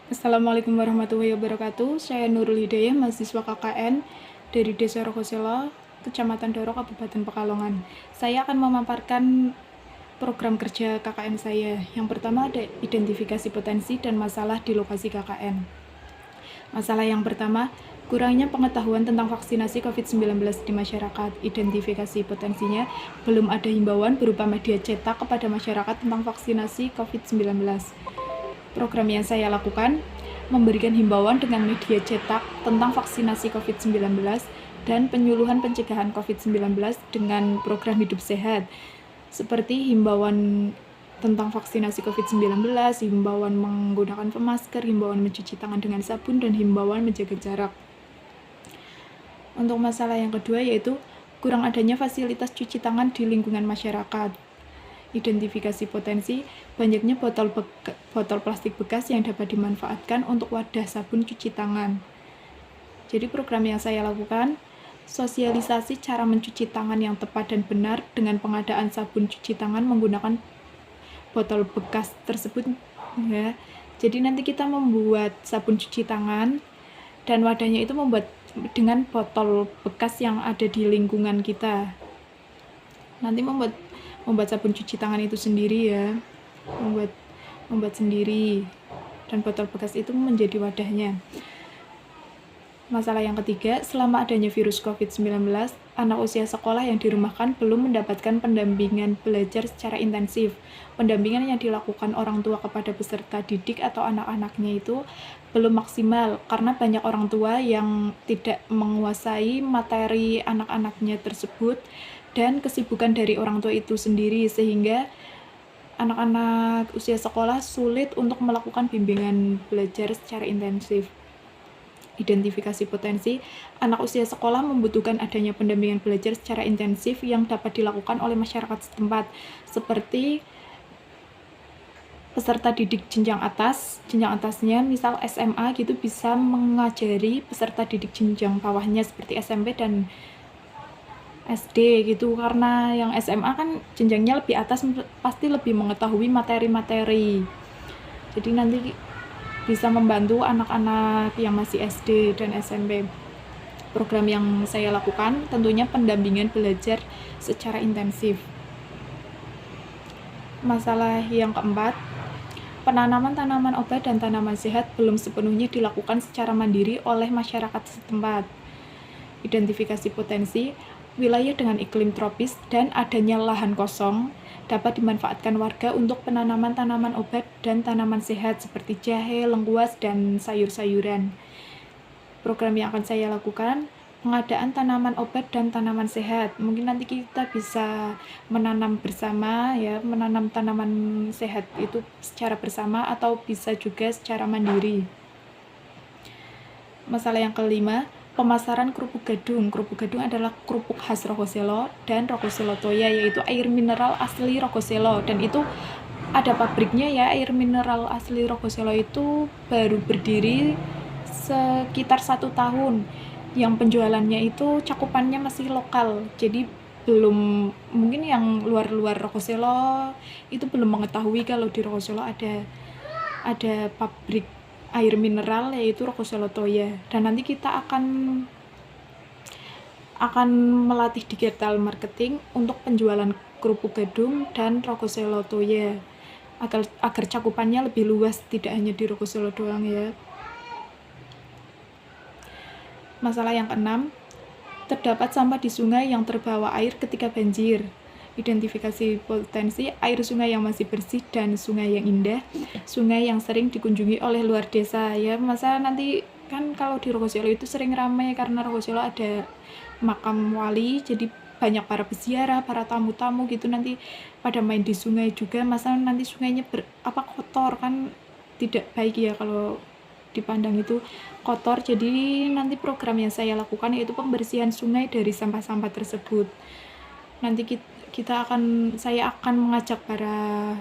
Assalamualaikum warahmatullahi wabarakatuh. Saya Nurul Hidayah, mahasiswa KKN dari Desa Rokoselo, Kecamatan Doro, Kabupaten Pekalongan. Saya akan memaparkan program kerja KKN saya. Yang pertama ada identifikasi potensi dan masalah di lokasi KKN. Masalah yang pertama, kurangnya pengetahuan tentang vaksinasi COVID-19 di masyarakat. Identifikasi potensinya, belum ada himbauan berupa media cetak kepada masyarakat tentang vaksinasi COVID-19. Program yang saya lakukan memberikan himbauan dengan media cetak tentang vaksinasi COVID-19 dan penyuluhan pencegahan COVID-19 dengan program hidup sehat, seperti himbauan tentang vaksinasi COVID-19, himbauan menggunakan masker, himbauan mencuci tangan dengan sabun, dan himbauan menjaga jarak. Untuk masalah yang kedua yaitu kurang adanya fasilitas cuci tangan di lingkungan masyarakat. Identifikasi potensi, banyaknya botol plastik bekas yang dapat dimanfaatkan untuk wadah sabun cuci tangan. Jadi program yang saya lakukan, sosialisasi cara mencuci tangan yang tepat dan benar dengan pengadaan sabun cuci tangan menggunakan botol bekas tersebut ya. Jadi nanti kita membuat sabun cuci tangan dan wadahnya itu membuat dengan botol bekas yang ada di lingkungan kita. Nanti membuat sabun cuci tangan itu sendiri ya, membuat sendiri, dan botol bekas itu menjadi wadahnya. Masalah yang ketiga, selama adanya virus COVID-19, anak usia sekolah yang dirumahkan belum mendapatkan pendampingan belajar secara intensif. Pendampingan yang dilakukan orang tua kepada peserta didik atau anak-anaknya itu belum maksimal karena banyak orang tua yang tidak menguasai materi anak-anaknya tersebut dan kesibukan dari orang tua itu sendiri, sehingga anak-anak usia sekolah sulit untuk melakukan bimbingan belajar secara intensif. Identifikasi potensi, anak usia sekolah membutuhkan adanya pendampingan belajar secara intensif yang dapat dilakukan oleh masyarakat setempat, seperti peserta didik jenjang atasnya, misal SMA gitu, bisa mengajari peserta didik jenjang bawahnya seperti SMP dan SD gitu, karena yang SMA kan jenjangnya lebih atas, pasti lebih mengetahui materi-materi. Jadi nanti bisa membantu anak-anak yang masih SD dan SMP. Program yang saya lakukan tentunya pendampingan belajar secara intensif. Masalah yang keempat, penanaman tanaman obat dan tanaman sehat belum sepenuhnya dilakukan secara mandiri oleh masyarakat setempat. Identifikasi potensi, wilayah dengan iklim tropis dan adanya lahan kosong dapat dimanfaatkan warga untuk penanaman tanaman obat dan tanaman sehat seperti jahe, lengkuas, dan sayur-sayuran. Program yang akan saya lakukan, pengadaan tanaman obat dan tanaman sehat. Mungkin nanti kita bisa menanam bersama ya, menanam tanaman sehat itu secara bersama atau bisa juga secara mandiri. Masalah yang kelima, pemasaran kerupuk gadung. Kerupuk gadung adalah kerupuk khas Rokoselo dan Rokoselo Toya, yaitu air mineral asli Rokoselo, dan itu ada pabriknya ya. Air mineral asli Rokoselo itu baru berdiri sekitar 1 tahun. Yang penjualannya itu cakupannya masih lokal, jadi belum, mungkin yang luar Rokoselo itu belum mengetahui kalau di Rokoselo ada pabrik air mineral yaitu Rokoselo Toya. Dan nanti kita akan melatih digital marketing untuk penjualan kerupuk gadung dan Rokoselo Toya agar cakupannya lebih luas, tidak hanya di Rokoselo doang ya. Masalah yang keenam, terdapat sampah di sungai yang terbawa air ketika banjir. Identifikasi potensi, air sungai yang masih bersih dan sungai yang indah, sungai yang sering dikunjungi oleh luar desa ya. Masa nanti kan kalau di Rokoselo itu sering ramai karena Rokoselo ada makam wali, jadi banyak para peziarah, para tamu-tamu gitu, nanti pada main di sungai juga. Masa nanti sungainya kotor, kan tidak baik ya kalau dipandang itu kotor. Jadi nanti program yang saya lakukan yaitu pembersihan sungai dari sampah-sampah tersebut. Nanti saya akan mengajak para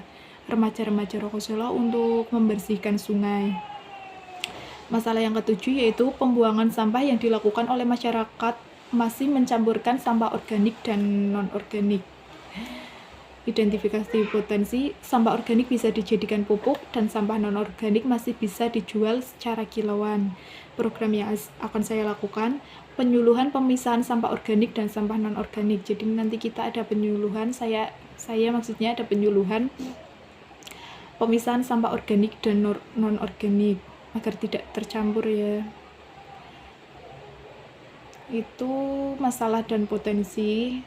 remaja-remaja Rokoselo untuk membersihkan sungai. Masalah yang ketujuh yaitu pembuangan sampah yang dilakukan oleh masyarakat masih mencampurkan sampah organik dan non-organik. Identifikasi potensi, sampah organik bisa dijadikan pupuk dan sampah non-organik masih bisa dijual secara kilauan. Program yang akan saya lakukan, penyuluhan pemisahan sampah organik dan sampah non-organik. Jadi nanti kita ada penyuluhan, saya maksudnya ada penyuluhan pemisahan sampah organik dan non-organik agar tidak tercampur ya. Itu masalah dan potensi.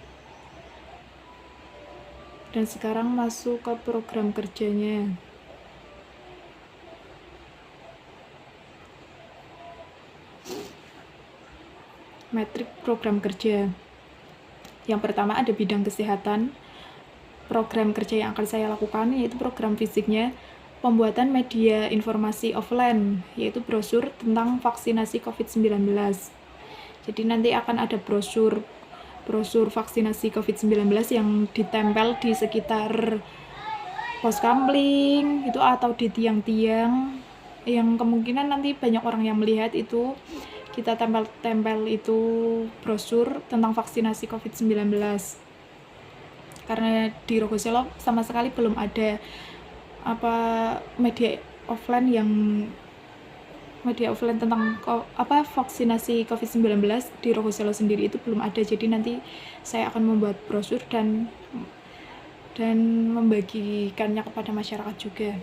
Dan sekarang masuk ke program kerjanya. Metrik program kerja. Yang pertama ada bidang kesehatan. Program kerja yang akan saya lakukan yaitu program fisiknya pembuatan media informasi offline, yaitu brosur tentang vaksinasi COVID-19. Jadi nanti akan ada brosur vaksinasi COVID-19 yang ditempel di sekitar pos kamling itu atau di tiang-tiang yang kemungkinan nanti banyak orang yang melihat itu. Kita tempel itu brosur tentang vaksinasi COVID-19 karena di Rogoselo sama sekali belum ada media offline tentang vaksinasi COVID-19 di Rogoselo sendiri itu belum ada. Jadi nanti saya akan membuat brosur dan membagikannya kepada masyarakat juga.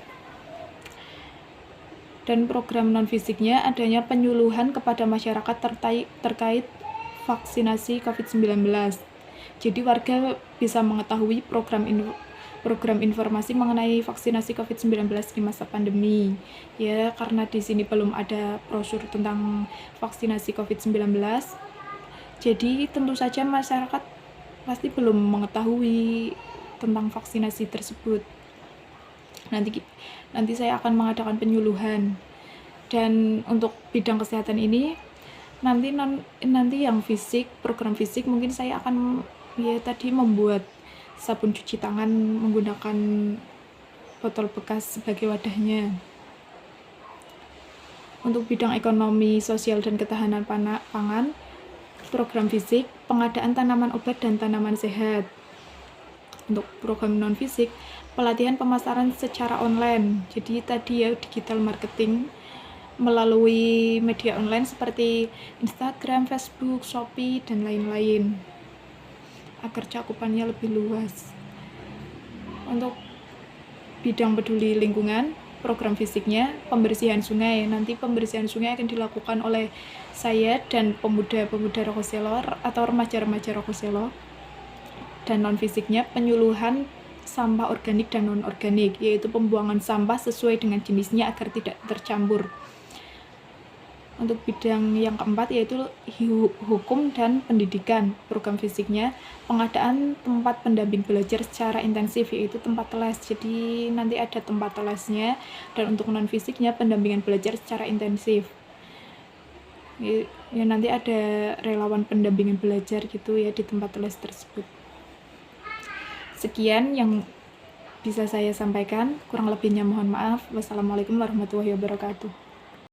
Dan program non-fisiknya adanya penyuluhan kepada masyarakat terkait vaksinasi COVID-19. Jadi warga bisa mengetahui program informasi mengenai vaksinasi COVID-19 di masa pandemi. Ya, karena di sini belum ada brosur tentang vaksinasi COVID-19. Jadi tentu saja masyarakat pasti belum mengetahui tentang vaksinasi tersebut. Nanti saya akan mengadakan penyuluhan. Dan untuk bidang kesehatan ini nanti yang fisik, program fisik mungkin saya akan membuat sabun cuci tangan menggunakan botol bekas sebagai wadahnya. Untuk bidang ekonomi, sosial dan ketahanan pangan, program fisik pengadaan tanaman obat dan tanaman sehat. Untuk program non fisik, pelatihan pemasaran secara online. Jadi tadi ya digital marketing melalui media online seperti Instagram, Facebook, Shopee dan lain-lain agar cakupannya lebih luas. Untuk bidang peduli lingkungan, program fisiknya pembersihan sungai. Nanti pembersihan sungai akan dilakukan oleh saya dan pemuda-pemuda Rogoselo atau remaja-remaja Rogoselo. Dan non-fisiknya penyuluhan sampah organik dan non-organik, yaitu pembuangan sampah sesuai dengan jenisnya agar tidak tercampur. Untuk bidang yang keempat yaitu hukum dan pendidikan. Program fisiknya pengadaan tempat pendamping belajar secara intensif, yaitu tempat les. Jadi nanti ada tempat lesnya. Dan untuk non-fisiknya pendampingan belajar secara intensif. Ya nanti ada relawan pendampingan belajar gitu ya di tempat les tersebut. Sekian yang bisa saya sampaikan, kurang lebihnya mohon maaf. Wassalamualaikum warahmatullahi wabarakatuh.